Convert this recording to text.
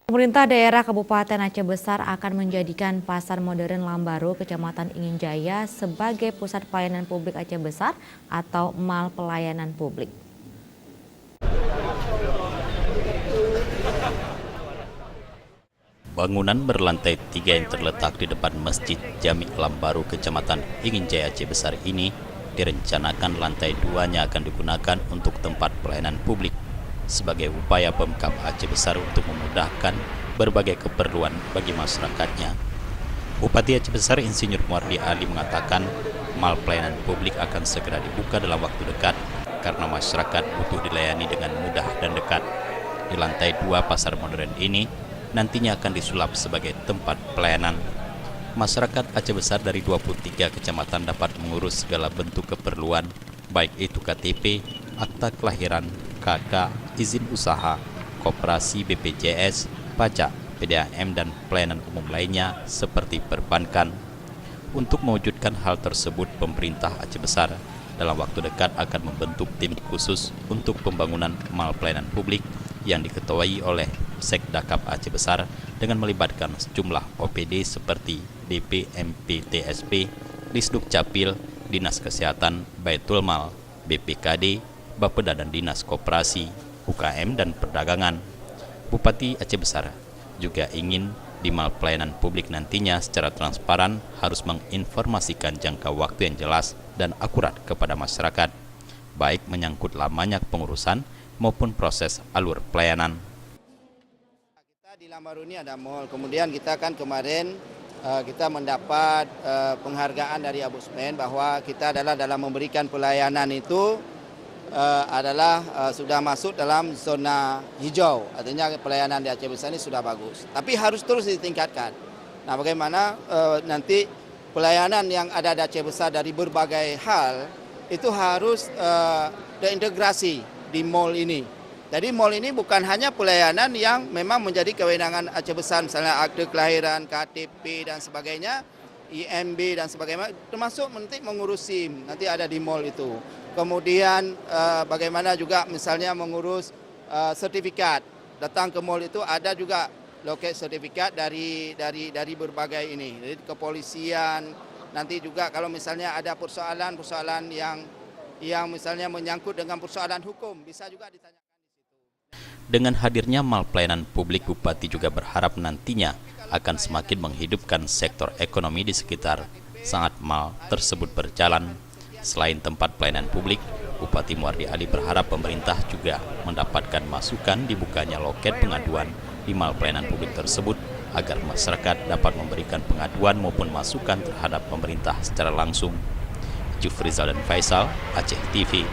Pemerintah daerah Kabupaten Aceh Besar akan menjadikan Pasar Modern Lambaru, Kecamatan Inginjaya sebagai pusat pelayanan publik Aceh Besar atau Mal Pelayanan Publik. Bangunan berlantai 3 yang terletak di depan Masjid Jami Lambaru, Kecamatan Inginjaya Aceh Besar ini direncanakan lantai 2-nya akan digunakan untuk tempat pelayanan publik sebagai upaya Pemkab Aceh Besar untuk memudahkan berbagai keperluan bagi masyarakatnya. Bupati Aceh Besar Insinyur Muardi Ali mengatakan mal pelayanan publik akan segera dibuka dalam waktu dekat karena masyarakat butuh dilayani dengan mudah dan dekat. Di lantai 2 pasar modern ini nantinya akan disulap sebagai tempat pelayanan. Masyarakat Aceh Besar dari 23 kecamatan dapat mengurus segala bentuk keperluan, baik itu KTP, akta kelahiran, KK, izin usaha, koperasi BPJS, pajak, PDAM, dan pelayanan umum lainnya seperti perbankan. Untuk mewujudkan hal tersebut, pemerintah Aceh Besar dalam waktu dekat akan membentuk tim khusus untuk pembangunan mal pelayanan publik yang diketuai oleh Sekdakap Aceh Besar dengan melibatkan sejumlah OPD seperti DP MPTSP, Disduk Capil, Dinas Kesehatan, Baitul Mal, BPKD, Bapeda dan Dinas Koperasi, UKM dan Perdagangan. Bupati Aceh Besar juga ingin di mal pelayanan publik nantinya secara transparan harus menginformasikan jangka waktu yang jelas dan akurat kepada masyarakat, baik menyangkut lamanya pengurusan maupun proses alur pelayanan. Di Lambaru ini ada mall, kemudian kita kan kemarin kita mendapat penghargaan dari Ombudsman bahwa kita adalah dalam memberikan pelayanan itu sudah masuk dalam zona hijau, artinya pelayanan di Aceh Besar ini sudah bagus. Tapi harus terus ditingkatkan. Nah, bagaimana nanti pelayanan yang ada di Aceh Besar dari berbagai hal itu harus terintegrasi di mall ini. Jadi mall ini bukan hanya pelayanan yang memang menjadi kewenangan Aceh Besar, misalnya akte kelahiran, KTP dan sebagainya, IMB dan sebagainya, termasuk nanti mengurus SIM, nanti ada di mall itu. Kemudian bagaimana juga misalnya mengurus sertifikat, datang ke mall itu ada juga loket sertifikat dari berbagai ini, dari kepolisian, nanti juga kalau misalnya ada persoalan yang misalnya menyangkut dengan persoalan hukum, bisa juga ditanyakan. Dengan hadirnya mal pelayanan publik, Bupati juga berharap nantinya akan semakin menghidupkan sektor ekonomi di sekitar saat mal tersebut berjalan. Selain tempat pelayanan publik, Bupati Muardi Ali berharap pemerintah juga mendapatkan masukan dibukanya loket pengaduan di mal pelayanan publik tersebut agar masyarakat dapat memberikan pengaduan maupun masukan terhadap pemerintah secara langsung. Jufrizal dan Faisal, Aceh TV.